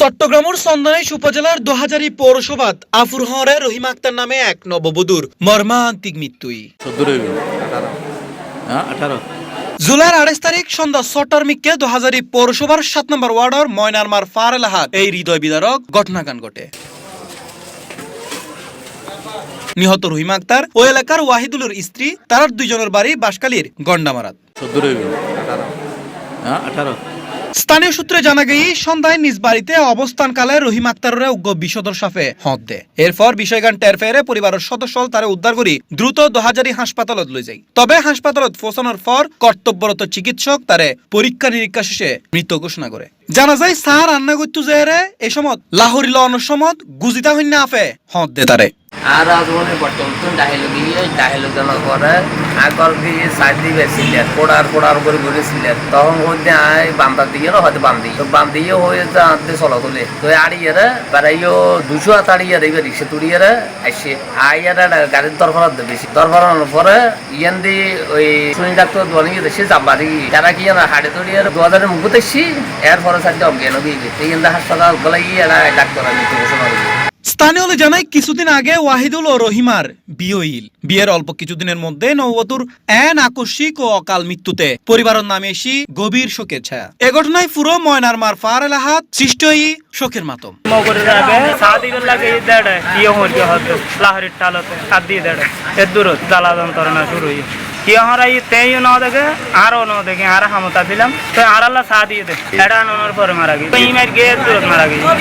চট্টগ্রামের চন্দনাইশ উপজেলার দোহাজারী পৌরসভাত আফুর হরে রহিমা আক্তার নামে এক নববধূর মর্মান্তিক মৃত্যুই। জুলাইয়ের 28 তারিখ সন্ধ্যা 6টার মিকে দোহাজারী পৌরসভার 7 নম্বর ওয়ার্ডের ময়নারমার ফারেলাহাত এই হৃদয় বিদারক ঘটনাকাণ্ড ঘটে। নিহত রহিমা আক্তার ও এলাকার ওয়াহিদুলের স্ত্রী, তার দুইজনের বাড়ি বাঁশখালীর গন্ডামারাত। স্থানীয় সূত্রে জানা গিয়ে সন্ধ্যায় নিজ বাড়িতে অবস্থানকালে রহিমা আক্তারের উগ্র বিষধর সাপে হত দেয়। এরপর বিষয়গান টের পেয়ে পরিবারের সদস্য তারা উদ্ধার করে দ্রুত দোহাজারী হাসপাতালত লই যায়। তবে হাসপাতালত পৌঁছানোর পর কর্তব্যরত চিকিৎসক তারে পরীক্ষা নিরীক্ষা শেষে মৃত ঘোষণা করে। জানা যায় সার রান্না করতে যেরে এই সময় লাহোরি লওয়ানোর সময় গুজিতা হইন্য আফে হত দে তারে। আর আজমনে বর্তমান ডাহেলো জানার পরে আগর দিয়ে সাইড দিয়ে বেসিলেন পোড়ার করে ঘুরেছিলেন। তখন হইতে আয় বান্দার দিকে হয়তো বান দিয়ে হয়ে যাতে চলা তুলে তো আড়িয়ে বেড়াইও 200 হাত আড়িয়ে দেবে রিক্সা তুড়িয়ে আসে আইয়ার গাড়ির দরফার বেশি দরফারানোর পরে ইয়ান দিয়ে ওই শুনি ডাক্তার দোয়ানি দেশে যাবারি তারা কি না হাড়ে তুড়িয়ে 2000-এর মুখ দেখছি এরপরে সাইডে অজ্ঞান হয়ে গেছে। এই হাসপাতাল গেলে এরা ডাক্তার মৃত্যু ঘোষণা করেছে। স্থানীয় জানায় কিছুদিন আগে ওয়াহিদুল ও রহিমার বিয়ের অল্প কিছুদিনের মধ্যে নববধূর এন আকস্মিক ও অকাল মৃত্যুতে পরিবারের নামে এসি গভীর শোকের ছায়া। এ ঘটনায় পুরো ময়নারমার ফারেলাহাত সৃষ্টি শোকের মাতম।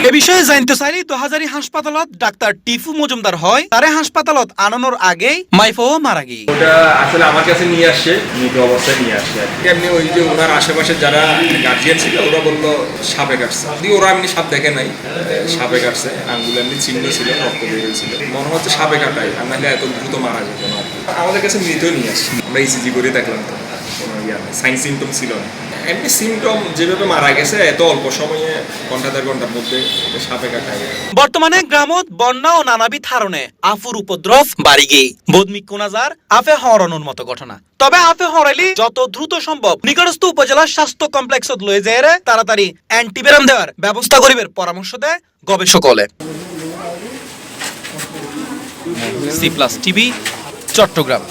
এ বিষয়ে জানতে চাইলে দোহাজারী হাসপাতালত ডাক্তার টিফু মজুমদার হয় তারে হাসপাতালত আনানোর আগেই মাইফও মারা গিয়ে। ওটা আসলে আমার কাছে নিয়ে আসছে, মৃত অবস্থায় নিয়ে আসছে। এমনি ওই যে ওনার আশেপাশে যারা গার্জিয়ান ছিল ওরা বললো সাপে কাটছে। ওরা এমনি সাপ দেখে নাই, সাপে কাটছে, আঙ্গুল এমনি চিহ্ন ছিল, রক্ত বেরিয়েছিল, মনে হচ্ছে সাপে কাটাই, আর নাহলে এত দ্রুত মারা যেত না। আমাদের কাছে মৃত নিয়ে আসছে, আমরা ইসিজি করে দেখলাম তো কোনো সাইন সিমটম ছিল না। এমনি সিমটম যেভাবে মারা গেছে এত অল্প সময়ে ঘন্টা 1.5 ঘন্টার মধ্যে সাপে কাটায়। বর্তমানে গ্রামত বন্যা ও নানাবিধ হারণে আফুর উপদ্রব বাড়ি গিয়ে বদমিক কোনাজার আফে হরানোর মতো ঘটনা। তবে আফে হরাইলি যত দ্রুত সম্ভব নিকটস্থ উপজেলার স্বাস্থ্য কমপ্লেক্সত লয়ে যায় তাড়াতাড়ি অ্যান্টিভেনাম দেওয়ার ব্যবস্থা করিবার পরামর্শ দেয় গবেষকলে। C+ TV, Chittagong.